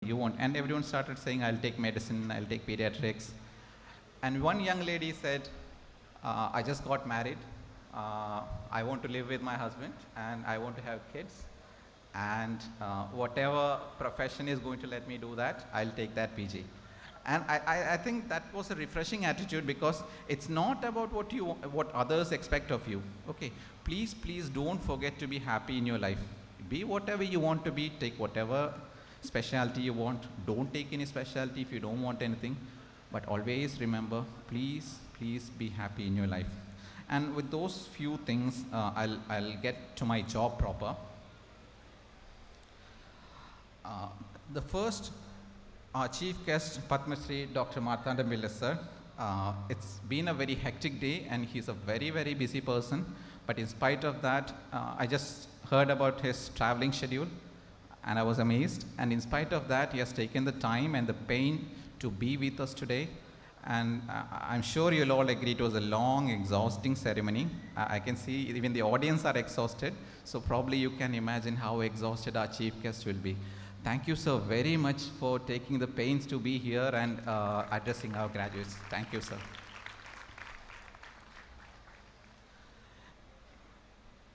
you want? And everyone started saying, I'll take medicine, I'll take pediatrics. And one young lady said, I just got married. I want to live with my husband and I want to have kids. And whatever profession is going to let me do that, I'll take that PG. And I think that was a refreshing attitude, because it's not about what others expect of you. Okay, please don't forget to be happy in your life. Be whatever you want to be, take whatever specialty you want. Don't take any specialty if you don't want anything. But always remember, please be happy in your life. And with those few things, I'll get to my job proper. The first, our chief guest, Padma Shri Dr. Marthanda Pillai sir. It's been a very hectic day and he's a very busy person. But in spite of that, I just heard about his traveling schedule and I was amazed. And in spite of that, he has taken the time and the pain to be with us today. And I'm sure you'll all agree it was a long, exhausting ceremony. I can see even the audience are exhausted. So probably you can imagine how exhausted our chief guest will be. Thank you so very much for taking the pains to be here and addressing our graduates. Thank you, sir.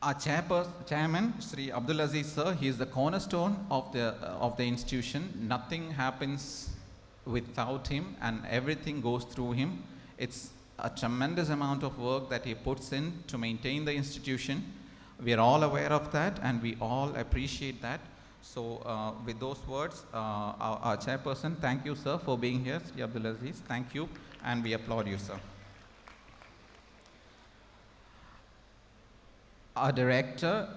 Our chairman, Sri Abdul Aziz sir, he is the cornerstone of the institution. Nothing happens without him and everything goes through him. It's a tremendous amount of work that he puts in to maintain the institution. We are all aware of that and we all appreciate that. So with those words, our chairperson, thank you, sir, for being here, Sri Abdul Aziz. Thank you, and we applaud you, sir. Our director,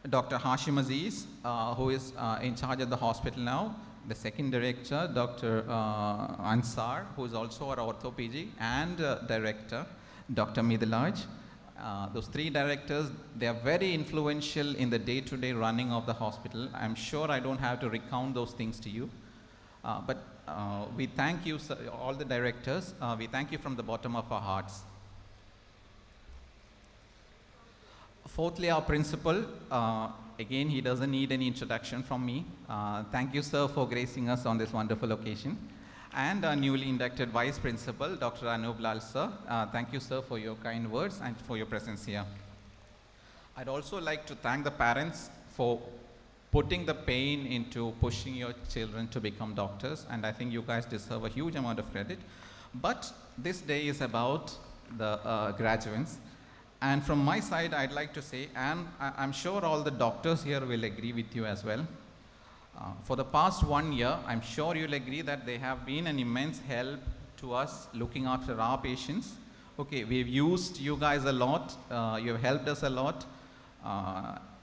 Dr. Hashim Aziz, who is in charge of the hospital now. The second director, Dr. Ansar, who is also our ortho PG, and director, Dr. Midilaj. Those three directors, they are very influential in the day-to-day running of the hospital. I'm sure I don't have to recount those things to you. But we thank you, sir, all the directors. We thank you from the bottom of our hearts. Fourthly, our principal. Again, he doesn't need any introduction from me. Thank you, sir, for gracing us on this wonderful occasion. And our newly inducted Vice Principal, Dr. Anub Lal sir. Thank you, sir, for your kind words and for your presence here. I'd also like to thank the parents for putting the pain into pushing your children to become doctors, and I think you guys deserve a huge amount of credit. But this day is about the graduates. And from my side, I'd like to say, and I'm sure all the doctors here will agree with you as well, for the past 1 year, I'm sure you'll agree that they have been an immense help to us looking after our patients. Okay, we've used you guys a lot, you've helped us a lot,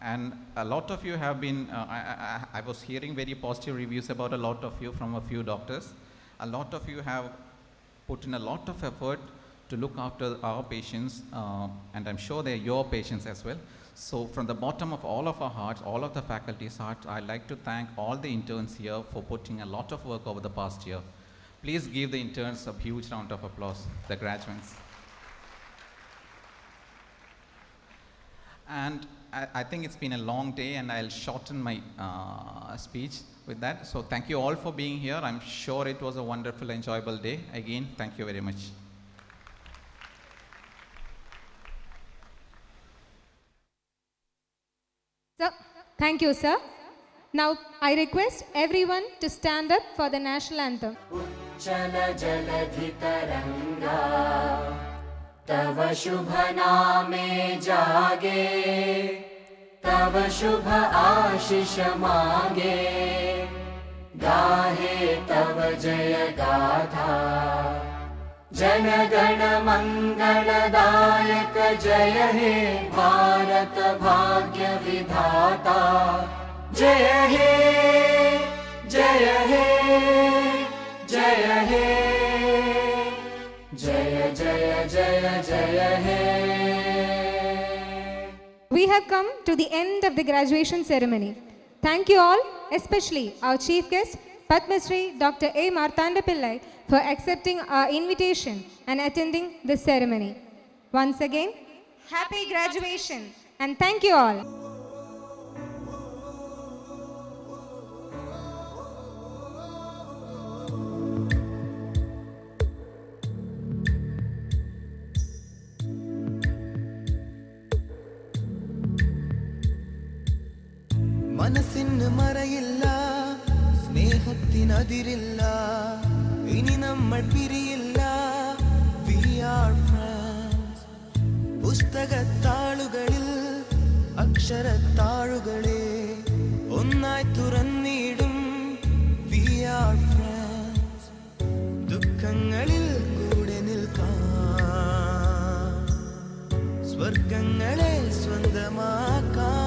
and a lot of you have been, I was hearing very positive reviews about a lot of you from a few doctors. A lot of you have put in a lot of effort to look after our patients, and I'm sure they're your patients as well. So from the bottom of all of our hearts, all of the faculty's hearts, I'd like to thank all the interns here for putting a lot of work over the past year. Please give the interns a huge round of applause, the graduates. And I think it's been a long day and I'll shorten my speech with that. So thank you all for being here. I'm sure it was a wonderful, enjoyable day. Again, thank you very much. So, thank you, sir. Now, I request everyone to stand up for the national anthem. Uchala jaladhi taranga Tava shubha naame jage Tava shubha ashish mange Gahe tava jaya gatha Jana gana mangala dayak jaya he Bharat bhagya vidhata Jaya he, Jaya he, Jaya he, Jaya Jaya Jaya Jaya he. We have come to the end of the graduation ceremony. Thank you all, especially our chief guest, Padma Shri Dr. A. Marthanda Pillai, for accepting our invitation and attending this ceremony. Once again, happy graduation and thank you all. സ്നേഹത്തിനതിരില്ല, ഇനി നമ്മൾ പിരിയില്ല. We are friends. പുസ്തകത്താളുകളിൽ അക്ഷരത്താളുകളെ ഒന്നായി തുറന്നിടും. We are friends. ദുഃഖങ്ങളിൽ കൂടെ നിൽക്കാം, സ്വർഗങ്ങളെ സ്വന്തമാക്കാം.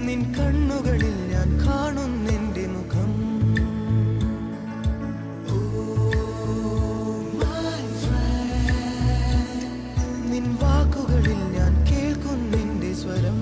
നിൻ കണ്ണുകളിൽ ഞാൻ കാണുന്നെന്റെ മുഖം. നിൻ വാക്കുകളിൽ ഞാൻ കേൾക്കുന്നെന്റെ സ്വരം.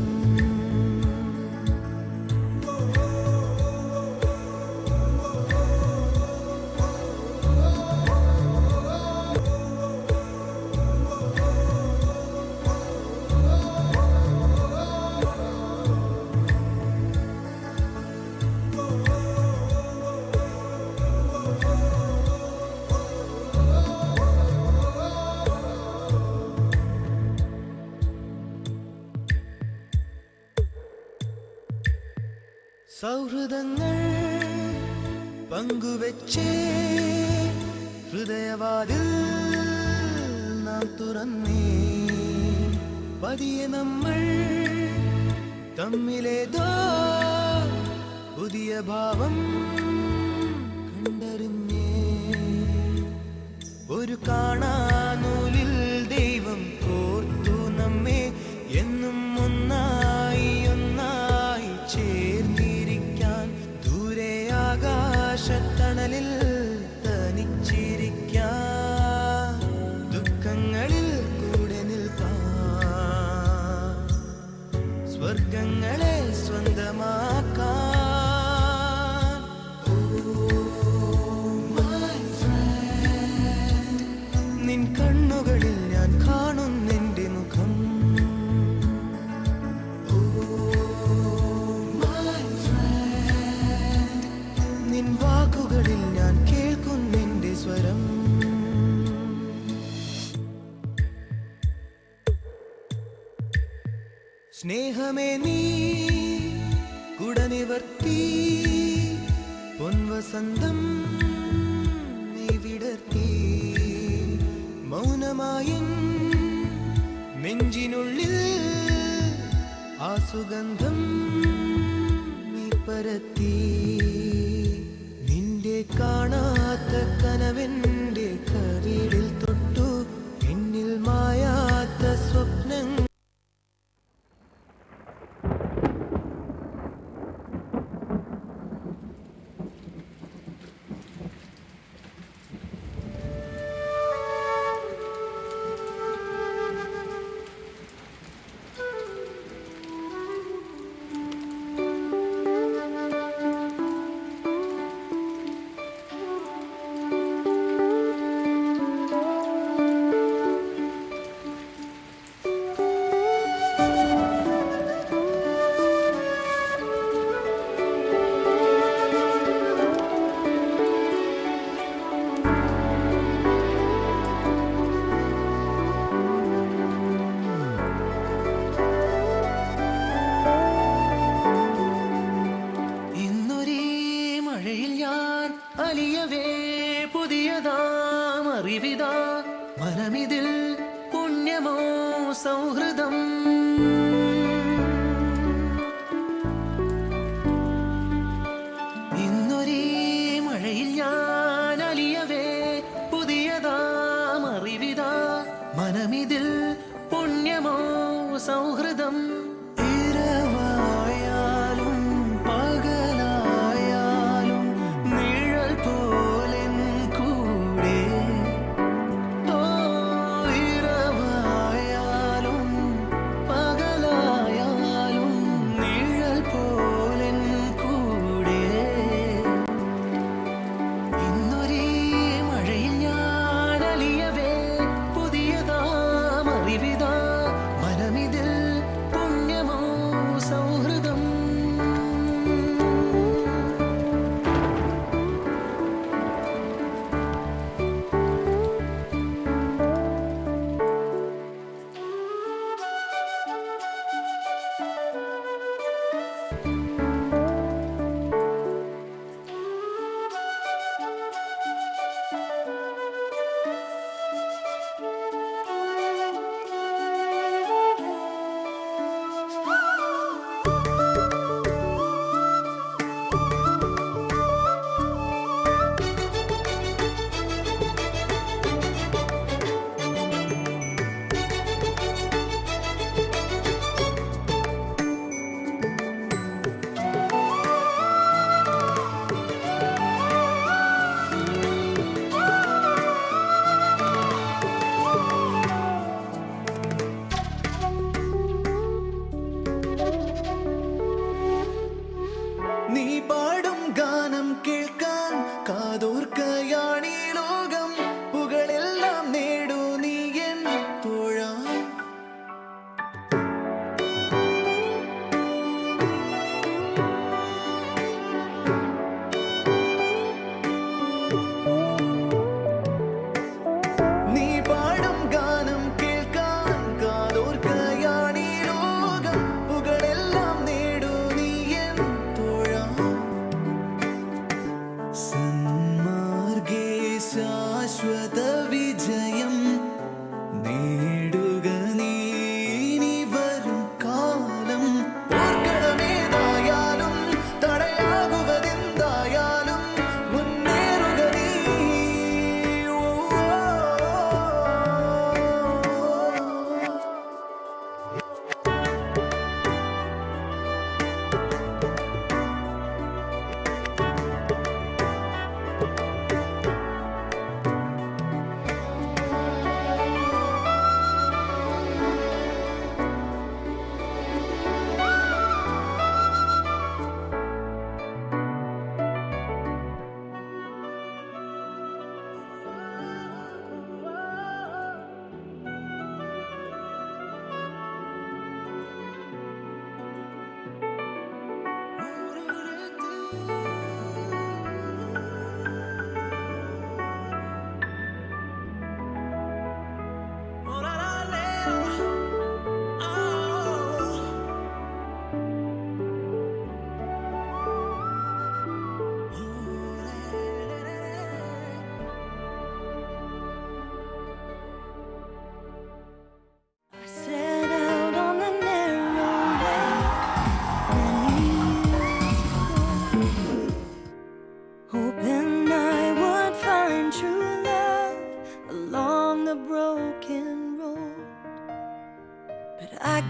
സൗഹൃദങ്ങൾ പങ്കുവെച്ചേ ഹൃദയവാതിൽ നാം തുറന്നേ. പതിയെ നമ്മൾ തമ്മിലേതോ പുതിയ ഭാവം കണ്ടറിഞ്ഞേ. ഒരു കാണാനൂലിൽ ദൈവം കോർത്തു നമ്മെ, എന്നും ഒന്നായി ഒന്നായി ചേർന്നിരിക്കാൻ. ദൂരെ ആകാശത്തണലിൽ തനിച്ചിരിക്കാൻ, ദുഃഖങ്ങളിൽ കൂടെ നിൽക്കാൻ, സ്വർഗങ്ങളെ സ്വന്തമാക്കാൻ. നിൻ കണ്ണുകളിൽ ഞാൻ കാണുന്നെന്റെ മുഖം. നിൻ വാക്കുകളിൽ ഞാൻ കേൾക്കുന്നെന്റെ സ്വരം. സ്നേഹമേ നീ കുടനിവർത്തി, പൊൻവസന്തം നീ വിടർത്തി. മൗനമായൻ നെഞ്ചിനുള്ളിൽ ആ സുഗന്ധം നീ പരത്തി. നിന്റെ കാണാത്ത കനവെന്റെ കവിളിൽ തൊട്ടു, എന്നിൽ മായാത്ത സ്വപ്നങ്ങൾ. അലിയവേ പുതിയതാം അറിവിതാ, മനമിതിൽ പുണ്യമോ സൗഹൃദം. ഇന്നൊരേ മഴയിൽ ഞാൻ അലിയവേ പുതിയതാം അറിവിതാ, മനമിതിൽ പുണ്യമോ സൗഹൃദം. ഇരവായാലും പകലായാലും നിഴൽ പോലെൻ കൂടെ. ഓ ഇരവായാലും പകലായാലും നിഴൽ പോലെൻ കൂടെ. ഇന്നൊരേ മഴയിൽ ഞാൻ അലിയവേ പുതിയതാം അറിവിതാ, മനമിതിൽ പുണ്യ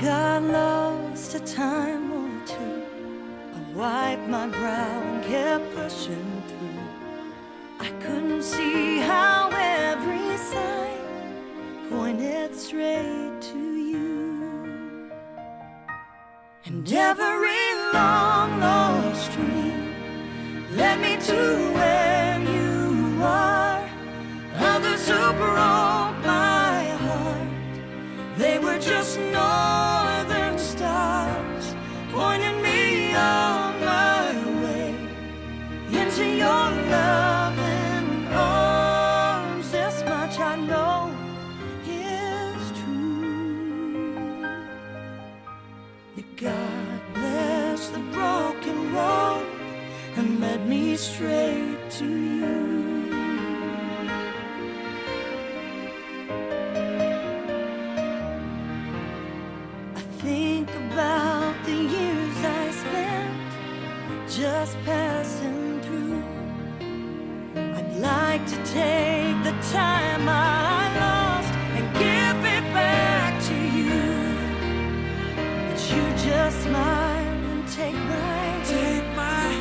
got lost a time or two. I wiped my brow and kept pushing through. I couldn't see how every sign pointed straight to you. And every long lost dream led me to where you are. Others who broke my heart, they were just northern stars, pointing me on my way into your loving arms. This much I know is true. That God bless the broken road and led me straight to you. Think about the years I spent just passing through. I'd like to take the time I lost and give it back to you. But you just smile and take my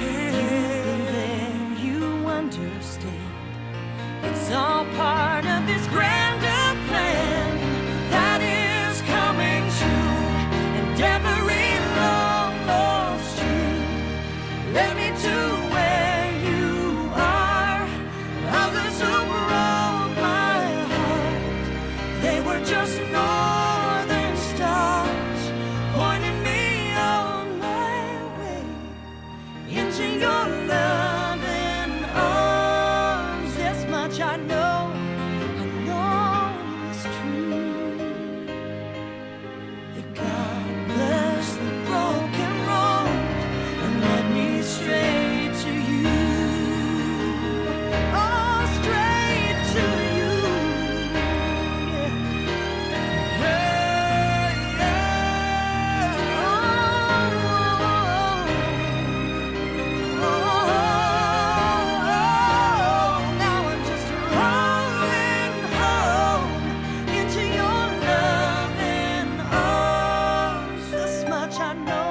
hand. You've been there, you understand. It's all part of this grander plan that is coming true. Every long lost dream led me to where you are. Others who broke my heart, they were just northern stars, pointing me on my way into your loving arms. This much I know is true. That God bless the broken road and led me straight to you. Oh, straight to you. Yeah. Yeah, yeah. Oh, now I'm just rolling home into your loving arms. This much I know